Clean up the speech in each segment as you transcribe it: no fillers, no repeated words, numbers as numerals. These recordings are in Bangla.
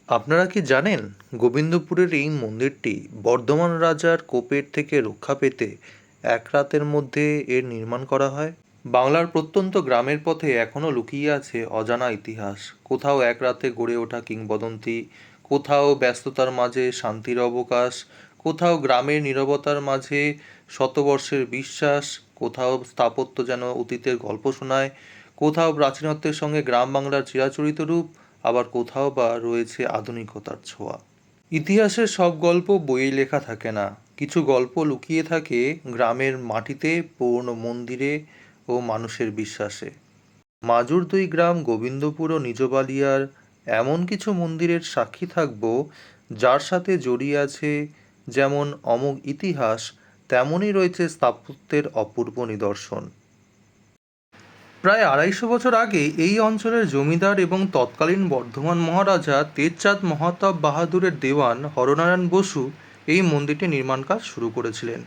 আপনারা কি জানেন গোবিন্দপুরের এই মন্দিরটি বর্ধমান রাজার কোপের থেকে রক্ষা পেতে এক রাতের মধ্যে এর নির্মাণ করা হয়? বাংলার প্রত্যন্ত গ্রামের পথে এখনো লুকিয়ে আছে অজানা ইতিহাস। কোথাও এক রাতে গড়ে ওঠা কিংবদন্তি, কোথাও ব্যস্ততার মাঝে শান্তির অবকাশ, কোথাও গ্রামের নীরবতার মাঝে শতবর্ষের বিশ্বাস, কোথাও স্থাপত্য যেন অতীতের গল্প শোনায়, কোথাও প্রাচীনত্বের সঙ্গে গ্রাম বাংলার চিরাচরিত রূপ, আবার কোথাও বা রয়েছে আধুনিকতার ছোঁয়া। ইতিহাসের সব গল্প বইয়ে লেখা থাকে না। কিছু গল্প লুকিয়ে থাকে গ্রামের মাটিতে, পুরনো মন্দিরে ও মানুষের বিশ্বাসে। মাজুর দুই গ্রাম গোবিন্দপুর ও নিজবালিয়ার এমন কিছু মন্দিরের সাক্ষী থাকব, যার সাথে জড়িয়ে আছে যেমন অমোঘ ইতিহাস, তেমনই রয়েছে স্থাপত্যের অপূর্ব নিদর্শন। প্রায় ২৫০ বছর আগে এই অঞ্চলের জমিদার এবং তৎকালীন বর্ধমান মহারাজা তেজচাঁদ মহাতাব বাহাদুরের দেওয়ান হরনারায়ণ বসু এই মন্দিরটি নির্মাণ কাজ শুরু করেছিলেন।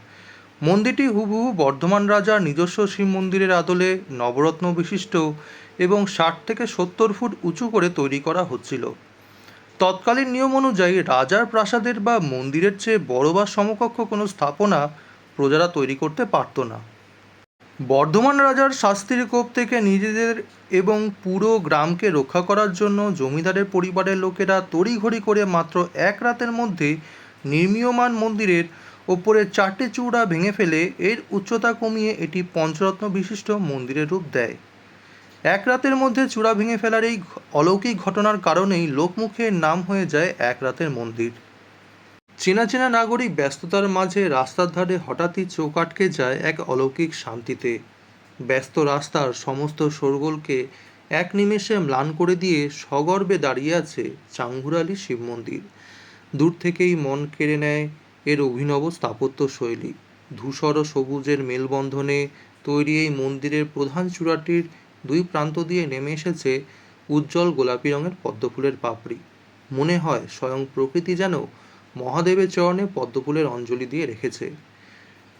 মন্দিরটি হুবহু বর্ধমান রাজার নিজস্ব শিব মন্দিরের আদলে নবরত্ন বিশিষ্ট এবং ৬০ থেকে ৭০ ফুট উঁচু করে তৈরি করা হচ্ছিল। তৎকালীন নিয়ম অনুযায়ী রাজার প্রাসাদের বা মন্দিরের চেয়ে বড় বা সমকক্ষ কোনো স্থাপনা প্রজারা তৈরি করতে পারত না। বর্ধমান রাজার শাস্তির কোপ থেকে নিজেদের এবং পুরো গ্রামকে রক্ষা করার জন্য জমিদারের পরিবারের লোকেরা তড়িঘড়ি করে মাত্র এক রাতের মধ্যে নির্মীয়মান মন্দিরের ওপরে ৪টি চূড়া ভেঙে ফেলে এর উচ্চতা কমিয়ে এটি পঞ্চরত্ন বিশিষ্ট মন্দিরের রূপ দেয়। এক রাতের মধ্যে চূড়া ভেঙে ফেলার এই অলৌকিক ঘটনার কারণেই লোকমুখে নাম হয়ে যায় এক রাতের মন্দির। চেনা চেনা নাগরিক ব্যস্ততার মাঝে রাস্তার ধারে হঠাৎই চোখ আটকে যায় এক অলৌকিক শান্তিতে। ব্যস্ত রাস্তার সমস্ত শোরগোলকে এক নিমেষে ম্লান করে দিয়ে সগর্বে দাঁড়িয়ে আছে চাঙ্গুরালী শিব মন্দির। দূর থেকেই মন কেড়ে নেয় এর অভিনব স্থাপত্য শৈলী। ধূসর ও সবুজের মেলবন্ধনে তৈরি এই মন্দিরের প্রধান চূড়াটির দুই প্রান্ত দিয়ে নেমে এসেছে উজ্জ্বল গোলাপি রঙের পদ্মফুলের পাপড়ি। মনে হয় স্বয়ং প্রকৃতি যেন মহাদেবের চরণে পদ্মফুলের অঞ্জলি দিয়ে রেখেছে।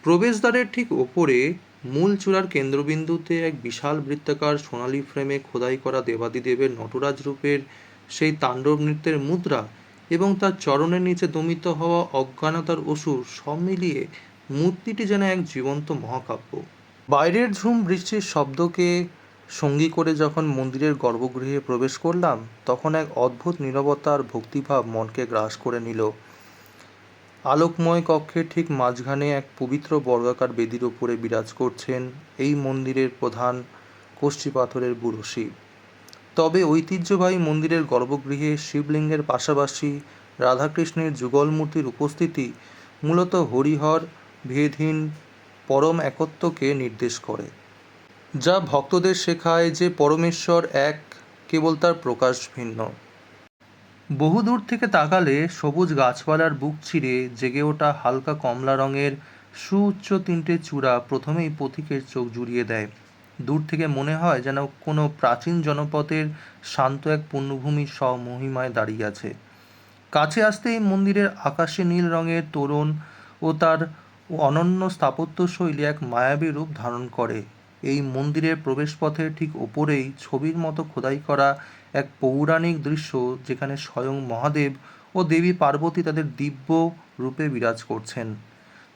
প্রবেশদ্বারের ঠিক ওপরে মূল চূড়ার কেন্দ্রবিন্দুতে এক বিশাল বৃত্তাকার সোনালী ফ্রেমে খোদাই করা দেবাদিদেবের নটরাজ রূপের সেই তাণ্ডব নৃত্যের মুদ্রা এবং তার চরণের নিচে দমিত হওয়া অজ্ঞানতার অসুর সব মিলিয়ে মূর্তিটি যেন এক জীবন্ত মহাকাব্য। বাইরের ঝুম বৃষ্টির শব্দকে সঙ্গী করে যখন মন্দিরের গর্ভগৃহে প্রবেশ করলাম, তখন এক অদ্ভুত নীরবতা আর ভক্তিভাব মনকে গ্রাস করে নিল। আলোকময় কক্ষের ঠিক মাঝখানে এক পবিত্র বর্গাকার বেদির উপরে বিরাজ করছেন এই মন্দিরের প্রধান কষ্টি পাথরের বুড়ো শিব। তবে ঐতিহ্যবাহী মন্দিরের গর্ভগৃহে শিবলিঙ্গের পাশাপাশি রাধাকৃষ্ণের যুগল মূর্তির উপস্থিতি মূলত হরিহর ভেদহীন পরম একত্বকে নির্দেশ করে, যা ভক্তদের শেখায় যে পরমেশ্বর এক, কেবল তার প্রকাশ ভিন্ন। বহু দূর থেকে তাকালে সবুজ গাছপালার বুক চিরে জেগে ওঠা হালকা কমলা রঙের সুউচ্চ তিনটে চূড়া প্রথমেই পথিকের চোখ জুড়িয়ে দেয়। দূর থেকে মনে হয় যেন কোনো প্রাচীন জনপদের শান্ত এক পুণ্যভূমি স্বমহিমায় দাঁড়িয়ে আছে। কাছে আসতেই মন্দিরের আকাশি নীল রঙের তোরণ ও তার অনন্য স্থাপত্যশৈলী এক মায়াবী রূপ ধারণ করে। এই মন্দিরের প্রবেশপথের ঠিক ওপরেই ছবির মতো খোদাই করা এক পৌরাণিক দৃশ্য, যেখানে স্বয়ং মহাদেব ও দেবী পার্বতী তাদের দিব্য রূপে বিরাজ করছেন।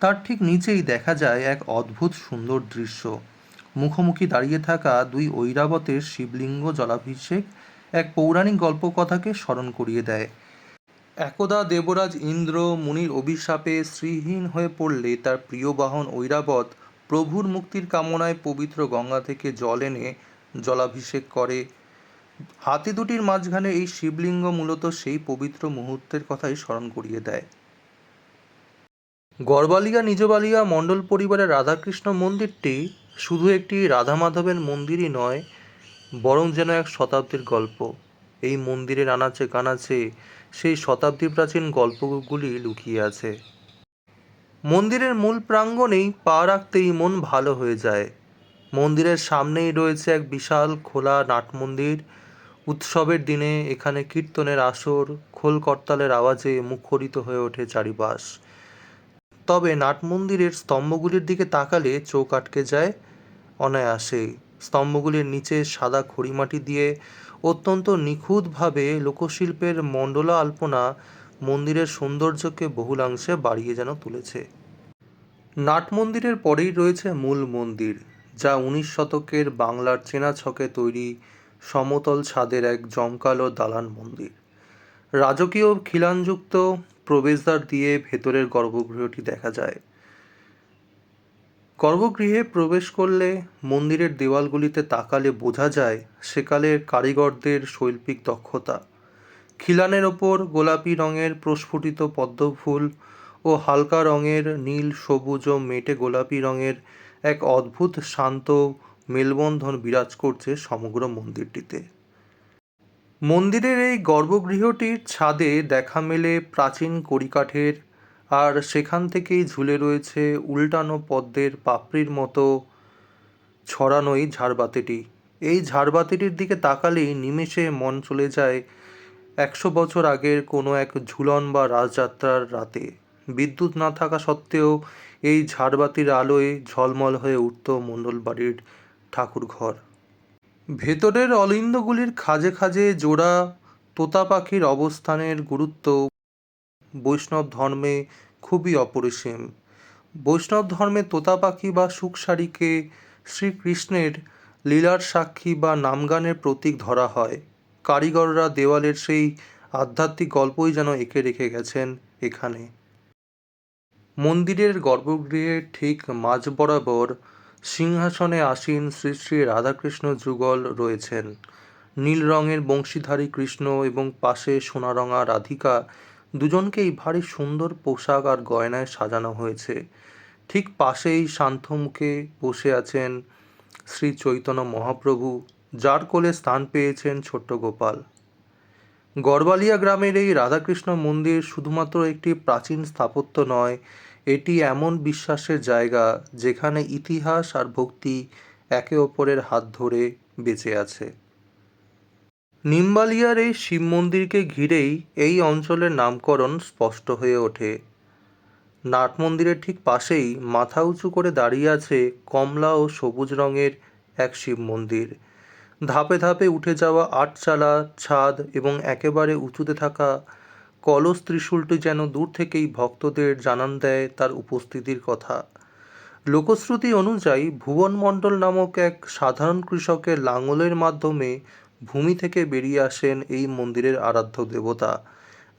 তার ঠিক নিচেই দেখা যায় এক অদ্ভুত সুন্দর দৃশ্য। মুখোমুখি দাঁড়িয়ে থাকা দুই ঐরাবতের শিবলিঙ্গ জলাভিষেক এক পৌরাণিক গল্পকথাকে স্মরণ করিয়ে দেয়। একদা দেবরাজ ইন্দ্র মুনির অভিশাপে শ্রীহীন হয়ে পড়লে তার প্রিয় বাহন ঐরাবত প্রভুর মুক্তির কামনায় পবিত্র গঙ্গা থেকে জল এনে জলাভিষেক করে। হাতি দুটির মাঝখানে এই শিবলিঙ্গ মূলত সেই পবিত্র মুহূর্তের কথাই স্মরণ করিয়ে দেয়। গড়বালিয়া নিজবালিয়া মণ্ডল পরিবারের রাধাকৃষ্ণ মন্দিরটি শুধু একটি রাধা মাধবের মন্দিরই নয়, বরং যেন এক শতাব্দীর গল্প। এই মন্দিরের আনাচে কানাচে সেই শতাব্দী প্রাচীন গল্পগুলি লুকিয়ে আছে। মন্দিরের মূল প্রাঙ্গণেই পা রাখতেই মন ভালো হয়ে যায়। মন্দিরের সামনেই রয়েছে এক বিশাল খোলা নাটমন্দির। উৎসবের দিনে এখানে কীর্তনের আসর, খোল করতালের আওয়াজে মুখরিত হয়ে ওঠে চারিপাশ। তবে নাটমন্দিরের স্তম্ভগুলির দিকে তাকালে চোখ আটকে যায় অনায়াসেই। স্তম্ভগুলির নিচে সাদা খড়িমাটি দিয়ে অত্যন্ত নিখুঁতভাবে লোকশিল্পের মণ্ডলা আলপনা মন্দিরের সৌন্দর্যকে বহুলাংশে বাড়িয়ে যেন তুলেছে। নাট মন্দিরের পরেই রয়েছে মূল মন্দির, যা 19 শতকের বাংলার চেনা ছকে তৈরি সমতল ছাদের এক জমকালো দালান মন্দির। রাজকীয় খিলানযুক্ত প্রবেশদ্বার দিয়ে ভেতরের গর্ভগৃহটি দেখা যায়। গর্ভগৃহে প্রবেশ করলে মন্দিরের দেওয়ালগুলিতে তাকালে বোঝা যায় সেকালের কারিগরদের শৈল্পিক দক্ষতা। খিলানের ওপর গোলাপি রঙের প্রস্ফুটিত পদ্মফুল ও হালকা রঙের নীল, সবুজ ও মেটে গোলাপি রঙের এক অদ্ভুত শান্ত মেলবন্ধন বিরাজ করছে সমগ্র মন্দিরটিতে। মন্দিরের এই গর্ভগৃহটির ছাদে দেখা মেলে প্রাচীন কড়িকাঠের, আর সেখান থেকেই ঝুলে রয়েছে উল্টানো পদ্মের পাপড়ির মতো ছড়ানো এই ঝাড়বাতিটি। এই ঝাড়বাতিটির দিকে তাকালেই নিমেষে মন চলে যায় 100 বছর আগের কোনো এক ঝুলন বা রাজযাত্রার রাতে। বিদ্যুৎ না থাকা সত্ত্বেও এই ঝাড়বাতির আলোয় ঝলমল হয়ে উঠত মণ্ডলবাড়ির ঠাকুরঘর। ভেতরের অলিন্দগুলির খাঁজে খাঁজে জোড়া তোতা পাখির অবস্থানের গুরুত্ব বৈষ্ণব ধর্মে খুবই অপরিসীম। বৈষ্ণব ধর্মে তোতা পাখি বা সুখসারীকে শ্রীকৃষ্ণের লীলার সাক্ষী বা নামগানের প্রতীক ধরা হয়। কারিগররা দেওয়ালের সেই আধ্যাত্মিক গল্পই যেন এঁকে রেখে গেছেন এখানে। মন্দিরের গর্ভগৃহের ঠিক মাঝ বরাবর সিংহাসনে আসীন শ্রী শ্রী রাধাকৃষ্ণ যুগল রয়েছেন। নীল রঙের বংশীধারী কৃষ্ণ এবং পাশে সোনারঙা রাধিকা, দুজনকেই ভারী সুন্দর পোশাক আর গয়নায় সাজানো হয়েছে। ঠিক পাশেই শান্তমুখে বসে আছেন শ্রী চৈতন্য মহাপ্রভু, যার কোলে স্থান পেয়েছেন ছোট্ট গোপাল। গড়বালিয়া গ্রামের এই রাধাকৃষ্ণ মন্দির শুধুমাত্র একটি প্রাচীন স্থাপত্য নয়, এটি এমন বিশ্বাসের জায়গা যেখানে ইতিহাস আর ভক্তি একে অপরের হাত ধরে বেঁচে আছে। নিমবালিয়ার এই শিব মন্দিরকে ঘিরেই এই অঞ্চলের নামকরণ স্পষ্ট হয়ে ওঠে। নাট মন্দিরের ঠিক পাশেই মাথা উঁচু করে দাঁড়িয়ে আছে কমলা ও সবুজ রঙের এক শিব মন্দির। ধাপে ধাপে উঠে যাওয়া 8 চালা ছাদ এবং একেবারে উঁচুতে থাকা কলস ত্রিশূলটি যেন দূর থেকেই ভক্তদের জানান দেয় তার উপস্থিতির কথা। লোকশ্রুতি অনুযায়ী ভুবন মণ্ডল নামক এক সাধারণ কৃষকের লাঙলের মাধ্যমে ভূমি থেকে বেরিয়ে আসেন এই মন্দিরের আরাধ্য দেবতা।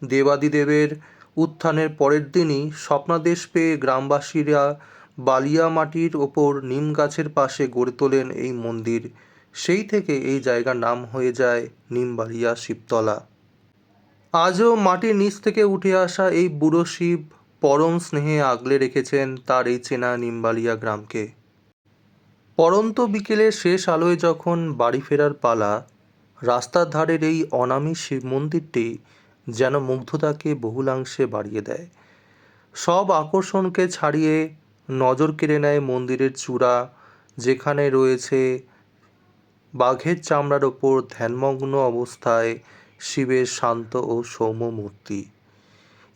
দেবাদিদেবের উত্থানের পরের দিনই স্বপ্নাদেশ পেয়ে গ্রামবাসীরা বালিয়া মাটির ওপর নিম গাছের পাশে গড়ে তোলেন এই মন্দির। সেই থেকে এই জায়গার নাম হয়ে যায় নিমবালিয়া শিবতলা। আজও মাটির নিচ থেকে উঠে আসা এই বুড়ো শিব পরম স্নেহে আগলে রেখেছেন তার এই চেনা নিমবালিয়া গ্রামকে। পড়ন্ত বিকেলের শেষ আলোয় যখন বাড়ি ফেরার পালা, রাস্তার ধারের এই অনামী শিব মন্দিরটি যেন মুগ্ধতাকে বহুলাংশে বাড়িয়ে দেয়। সব আকর্ষণকে ছাড়িয়ে নজর কেড়ে নেয় মন্দিরের চূড়া, যেখানে রয়েছে বাঘের চামড়ার ওপর ধ্যানমগ্ন অবস্থায় শিবের শান্ত ও সৌম্য মূর্তি।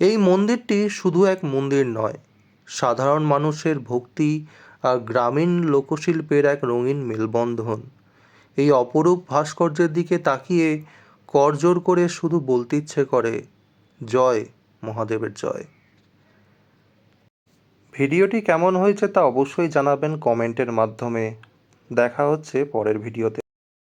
এই মন্দিরটি শুধু এক মন্দির নয়, সাধারণ মানুষের ভক্তি আর গ্রামীণ লোকশিল্পের এক রঙিন মেলবন্ধন। এই অপরূপ ভাস্কর্যের দিকে তাকিয়ে করজোড় করে শুধু বলতে ইচ্ছে করে, জয় মহাদেবের জয়। ভিডিওটি কেমন হয়েছে তা অবশ্যই জানাবেন কমেন্টের মাধ্যমে। দেখা হচ্ছে পরের ভিডিওতে।